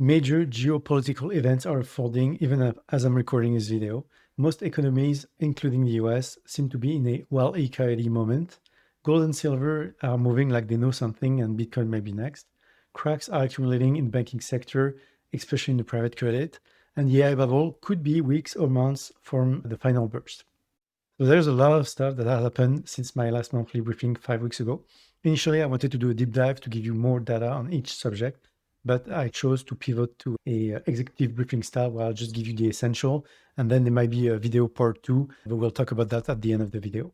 Major geopolitical events are unfolding even as I'm recording this video. Most economies, including the US, seem to be in a Wile Coyote moment. Gold and silver are moving like they know something, and Bitcoin may be next. Cracks are accumulating in the banking sector, especially in the private credit, and the AI bubble could be weeks or months from the final burst. So there's a lot of stuff that has happened since my last monthly briefing 5 weeks ago. Initially, I wanted to do a deep dive to give you more data on each subject, but I chose to pivot to a executive briefing style where I'll just give you the essential, and then there might be a video part 2, but we'll talk about that at the end of the video.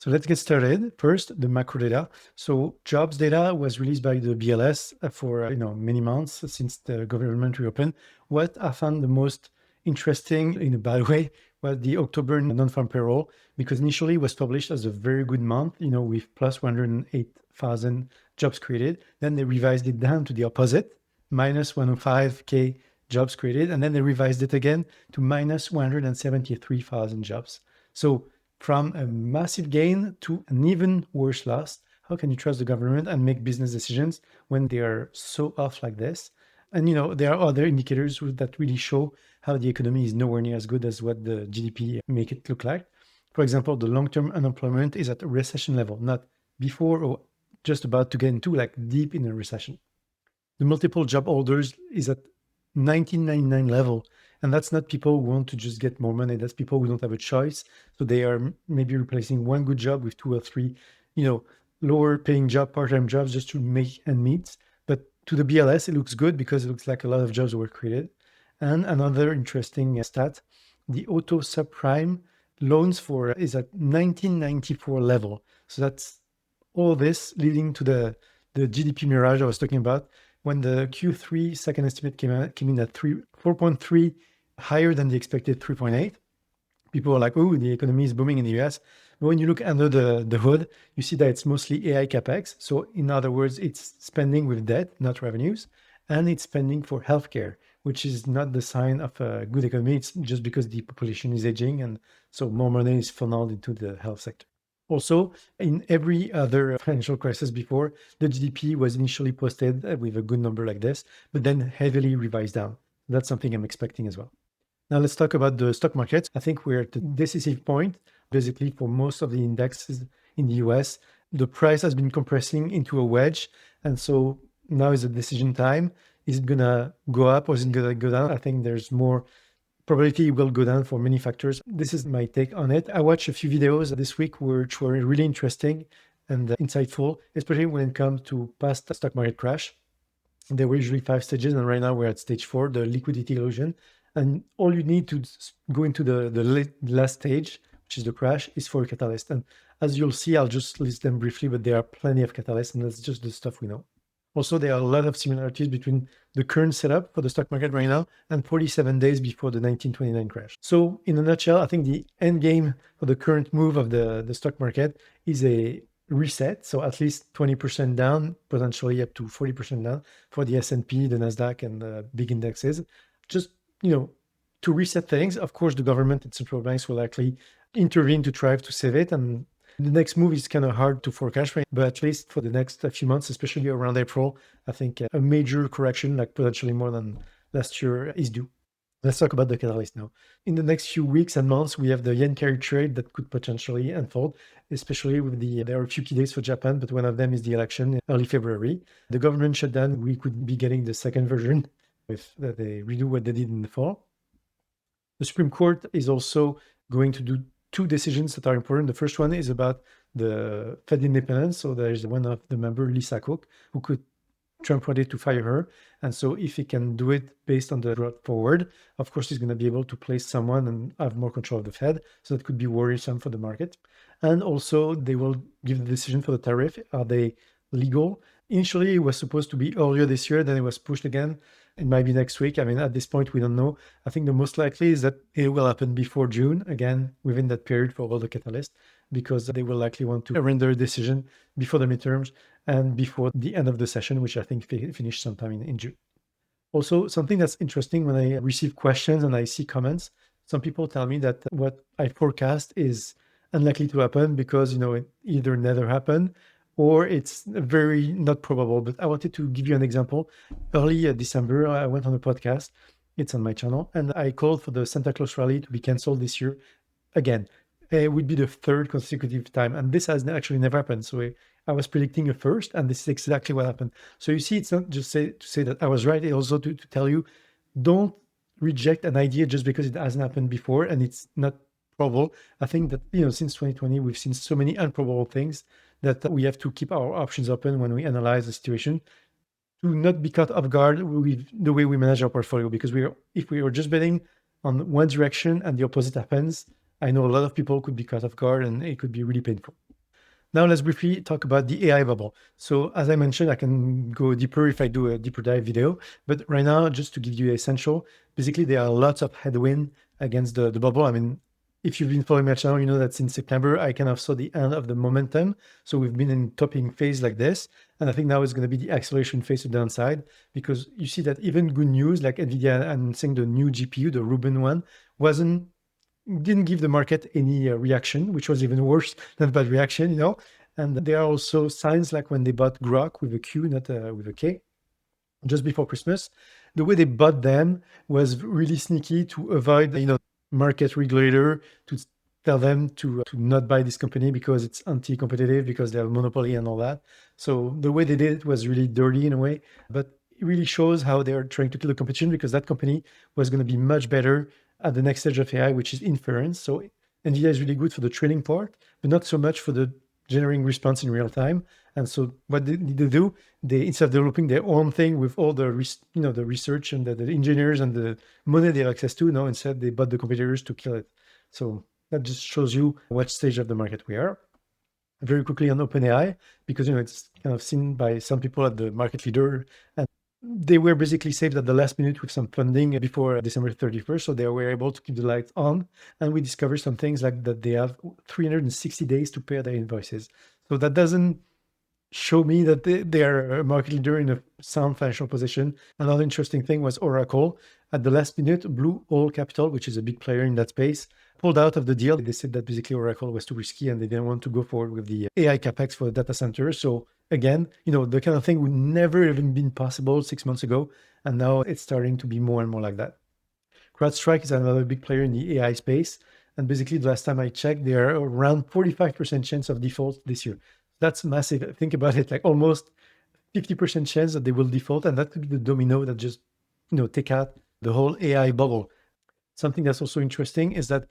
So let's get started. First, the macro data. So jobs data was released by the BLS for many months since the government reopened. What I found the most interesting in a bad way was the October non-farm payroll, because initially it was published as a very good month, with plus 108,000 jobs created. Then they revised it down to the opposite, minus 105K jobs created. And then they revised it again to minus 173,000 jobs. So from a massive gain to an even worse loss. How can you trust the government and make business decisions when they are so off like this? And there are other indicators that really show how the economy is nowhere near as good as what the GDP make it look like. For example, the long-term unemployment is at a recession level, not before or just about to get into like deep in a recession. The multiple job holders is at 1999 level. And that's not people who want to just get more money. That's people who don't have a choice. So they are maybe replacing one good job with 2 or 3, lower paying part-time jobs just to make ends meet. But to the BLS, it looks good because it looks like a lot of jobs were created. And another interesting stat, the auto subprime loans is at 1994 level. So that's all this leading to the GDP Mirage I was talking about. When the Q3 second estimate came in at 4.3, higher than the expected 3.8. People are like, oh, the economy is booming in the US. But when you look under the hood, you see that it's mostly AI capex. So in other words, it's spending with debt, not revenues. And it's spending for healthcare, which is not the sign of a good economy. It's just because the population is aging. And so more money is funneled into the health sector. Also, in every other financial crisis before, the GDP was initially posted with a good number like this, but then heavily revised down. That's something I'm expecting as well. Now let's talk about the stock market. I think we're at the decisive point. Basically, for most of the indexes in the US, the price has been compressing into a wedge. And so now is the decision time. Is it going to go up or is it going to go down? I think there's more probability it will go down for many factors. This is my take on it. I watched a few videos this week which were really interesting and insightful, especially when it comes to past stock market crash. There were usually 5 stages, and right now we're at stage 4, the liquidity illusion. And all you need to go into the last stage, which is the crash, is for a catalyst. And as you'll see, I'll just list them briefly, but there are plenty of catalysts, and that's just the stuff we know. Also, there are a lot of similarities between the current setup for the stock market right now and 47 days before the 1929 crash. So in a nutshell, I think the end game for the current move of the stock market is a reset. So at least 20% down, potentially up to 40% down for the S&P, the NASDAQ, and the big indexes. Just, to reset things. Of course, the government and central banks will likely intervene to try to save it. And the next move is kind of hard to forecast, right? But at least for the next few months, especially around April, I think a major correction, like potentially more than last year, is due. Let's talk about the catalyst now. In the next few weeks and months, we have the yen carry trade that could potentially unfold, especially with there are a few key days for Japan, but one of them is the election in early February. The government shutdown, we could be getting the second version if they redo what they did in the fall. The Supreme Court is also going to do 2 decisions that are important. The first one is about the Fed independence. So there's one of the member, Lisa Cook, who could Trump wanted to fire her. And so if he can do it based on the road forward, of course, he's going to be able to place someone and have more control of the Fed. So that could be worrisome for the market. And also they will give the decision for the tariff. Are they legal? Initially, it was supposed to be earlier this year, then it was pushed again. It might be next week. I mean, at this point, we don't know. I think the most likely is that it will happen before June, again, within that period for all the catalysts, because they will likely want to render a decision before the midterms and before the end of the session, which I think finished sometime in June. Also, something that's interesting when I receive questions and I see comments, some people tell me that what I forecast is unlikely to happen because, it either never happened or it's very not probable. But I wanted to give you an example. Early December, I went on a podcast. It's on my channel, and I called for the Santa Claus rally to be canceled this year again. It would be the third consecutive time, and this has actually never happened. So I was predicting a first, and this is exactly what happened. So you see, it's not just to say that I was right. It's also to tell you, don't reject an idea just because it hasn't happened before and it's not probable. I think that since 2020, we've seen so many improbable things that we have to keep our options open when we analyze the situation, to not be caught off guard with the way we manage our portfolio. Because if we are just betting on one direction and the opposite happens, I know a lot of people could be caught off guard and it could be really painful. Now let's briefly talk about the AI bubble. So as I mentioned, I can go deeper if I do a deeper dive video, but right now, just to give you essential, basically there are lots of headwind against the bubble. I mean, if you've been following my channel, you know that since September, I kind of saw the end of the momentum. So we've been in topping phase like this. And I think now it's going to be the acceleration phase to the downside, because you see that even good news like Nvidia announcing the new GPU, the Rubin one, didn't give the market any reaction, which was even worse than bad reaction, And there are also signs like when they bought Groq with a Q, not with a K, just before Christmas. The way they bought them was really sneaky to avoid, market regulator to tell them to not buy this company because it's anti-competitive, because they have a monopoly and all that. So the way they did it was really dirty in a way, but it really shows how they're trying to kill the competition, because that company was going to be much better at the next stage of AI, which is inference. So NVIDIA is really good for the training part, but not so much for the generating response in real time. And so what they do, instead of developing their own thing with all the the research and the engineers and the money they have access to, instead they bought the competitors to kill it. So that just shows you what stage of the market we are. Very quickly on OpenAI, because it's kind of seen by some people as the market leader, and they were basically saved at the last minute with some funding before December 31st. So they were able to keep the lights on. And we discovered some things like that they have 360 days to pay their invoices. So that doesn't show me that they are a market leader in a sound financial position. Another interesting thing was Oracle. At the last minute, Blue Owl Capital, which is a big player in that space, pulled out of the deal. They said that basically Oracle was too risky and they didn't want to go forward with the AI capex for the data center. So again, the kind of thing would never even been possible 6 months ago. And now it's starting to be more and more like that. CrowdStrike is another big player in the AI space. And basically, the last time I checked, they are around 45% chance of default this year. That's massive. Think about it, like almost 50% chance that they will default. And that could be the domino that just, take out the whole AI bubble. Something that's also interesting is that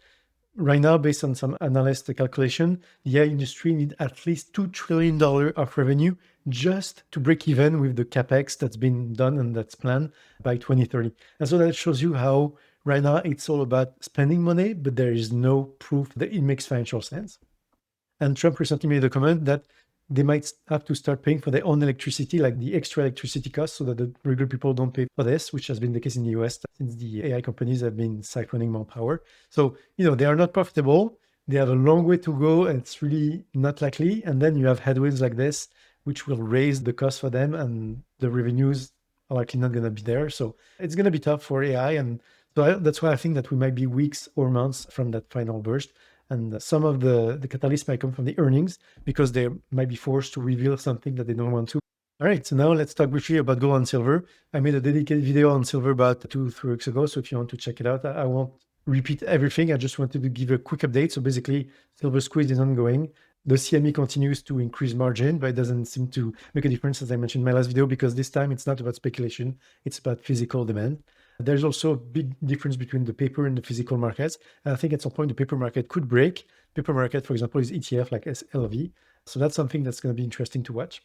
right now, based on some analyst calculation, the AI industry needs at least $2 trillion of revenue just to break even with the capex that's been done and that's planned by 2030. And so that shows you how right now it's all about spending money, but there is no proof that it makes financial sense. And Trump recently made a comment that they might have to start paying for their own electricity, like the extra electricity costs, so that the regular people don't pay for this, which has been the case in the US since the AI companies have been siphoning more power. So, they are not profitable. They have a long way to go, and it's really not likely. And then you have headwinds like this, which will raise the cost for them, and the revenues are likely not going to be there. So it's going to be tough for AI. And so that's why I think that we might be weeks or months from that final burst. And some of the catalysts might come from the earnings, because they might be forced to reveal something that they don't want to. All right, so now let's talk briefly about gold and silver. I made a dedicated video on silver about 2-3 weeks ago, so if you want to check it out, I won't repeat everything. I just wanted to give a quick update. So basically, silver squeeze is ongoing. The CME continues to increase margin, but it doesn't seem to make a difference, as I mentioned in my last video, because this time it's not about speculation, it's about physical demand. There's also a big difference between the paper and the physical markets. And I think at some point the paper market could break. Paper market, for example, is ETF like SLV. So that's something that's going to be interesting to watch.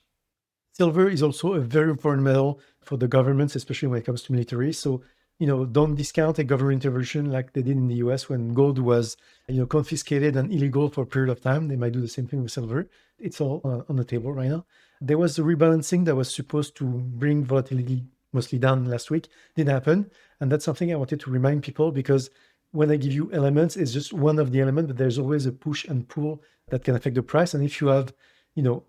Silver is also a very important metal for the governments, especially when it comes to military. So, don't discount a government intervention like they did in the US when gold was, confiscated and illegal for a period of time. They might do the same thing with silver. It's all on the table right now. There was a rebalancing that was supposed to bring volatility mostly down last week. Didn't happen. And that's something I wanted to remind people, because when I give you elements, it's just one of the elements, but there's always a push and pull that can affect the price. And if you have,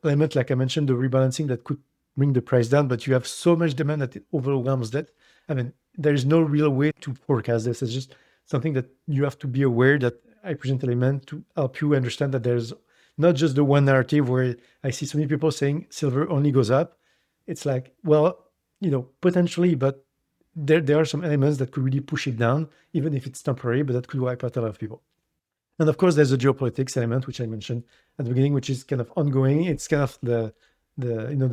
element like I mentioned, the rebalancing that could bring the price down, but you have so much demand that it overwhelms that. I mean, there is no real way to forecast this. It's just something that you have to be aware that I present element to help you understand that there's not just the one narrative where I see so many people saying silver only goes up. It's like, well, potentially, but there are some elements that could really push it down, even if it's temporary, but that could wipe out a lot of people. And of course, there's the geopolitics element, which I mentioned at the beginning, which is kind of ongoing. It's kind of the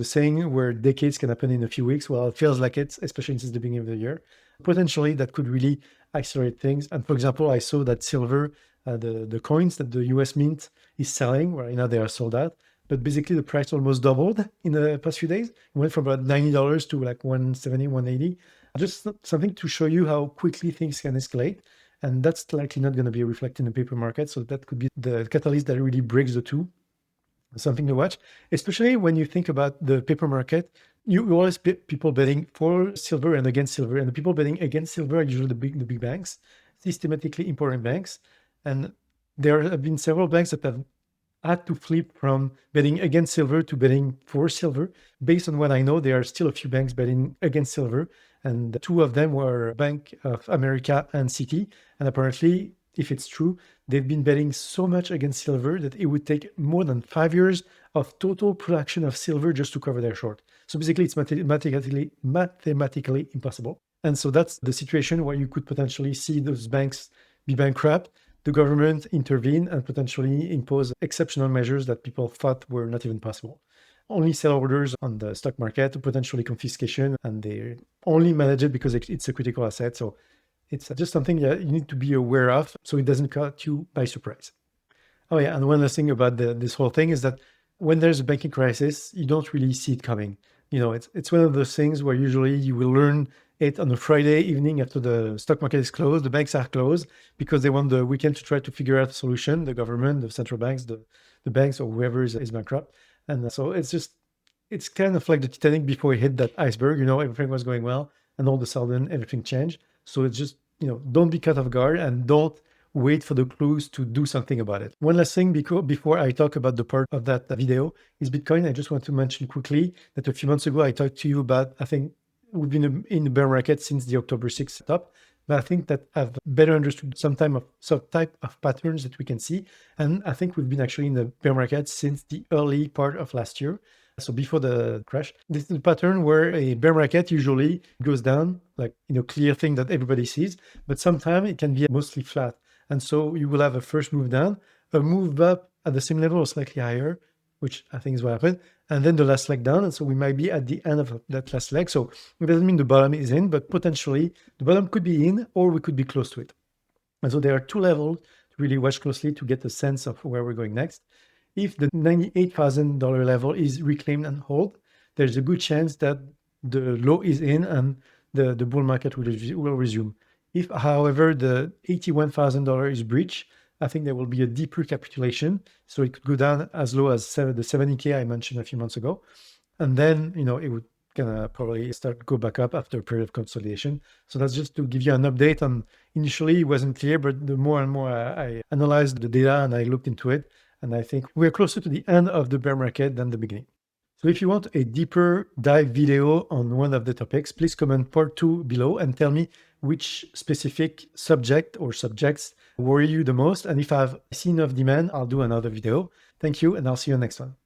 saying where decades can happen in a few weeks. Well, it feels like it's, especially since the beginning of the year. Potentially, that could really accelerate things. And for example, I saw that silver, the coins that the US Mint is selling, right now they are sold out. But basically, the price almost doubled in the past few days. It went from about $90 to like 170, 180. Just something to show you how quickly things can escalate. And that's likely not going to be reflected in the paper market. So that could be the catalyst that really breaks the two. Something to watch, especially when you think about the paper market. You always people betting for silver and against silver. And the people betting against silver are usually the big banks, systematically important banks. And there have been several banks that have had to flip from betting against silver to betting for silver. Based on what I know, there are still a few banks betting against silver. And two of them were Bank of America and Citi. And apparently, if it's true, they've been betting so much against silver that it would take more than 5 years of total production of silver just to cover their short. So basically, it's mathematically impossible. And so that's the situation where you could potentially see those banks be bankrupt, the government intervene and potentially impose exceptional measures that people thought were not even possible. Only sell orders on the stock market, potentially confiscation, and they only manage it because it's a critical asset. So it's just something that you need to be aware of so it doesn't catch you by surprise. Oh yeah, and one last thing about this whole thing is that when there's a banking crisis, you don't really see it coming. It's one of those things where usually you will learn it on a Friday evening after the stock market is closed, the banks are closed because they want the weekend to try to figure out a solution, the government, the central banks, the banks or whoever is bankrupt. And so it's kind of like the Titanic before it hit that iceberg, everything was going well and all of a sudden everything changed. So it's just, don't be caught off guard and don't wait for the clues to do something about it. One last thing before I talk about the part of that video is Bitcoin. I just want to mention quickly that a few months ago, I talked to you about, I think we've been in the bear market since the October 6th setup, but I think that I've better understood some type of patterns that we can see. And I think we've been actually in the bear market since the early part of last year. So before the crash, this is a pattern where a bear market usually goes down, like, clear thing that everybody sees, but sometimes it can be mostly flat. And so you will have a first move down, a move up at the same level or slightly higher, which I think is what happened, and then the last leg down. And so we might be at the end of that last leg. So it doesn't mean the bottom is in, but potentially the bottom could be in or we could be close to it. And so there are two levels to really watch closely to get a sense of where we're going next. If the $98,000 level is reclaimed and hold, there's a good chance that the low is in and the bull market will resume. If, however, the $81,000 is breached, I think there will be a deeper capitulation. So it could go down as low as the 70K I mentioned a few months ago. And then, it would probably go back up after a period of consolidation. So that's just to give you an update on, initially it wasn't clear, but the more and more I analyzed the data and I looked into it, and I think we're closer to the end of the bear market than the beginning. So if you want a deeper dive video on one of the topics, please comment part 2 below and tell me which specific subject or subjects worry you the most. And if I've seen enough demand, I'll do another video. Thank you, and I'll see you next one.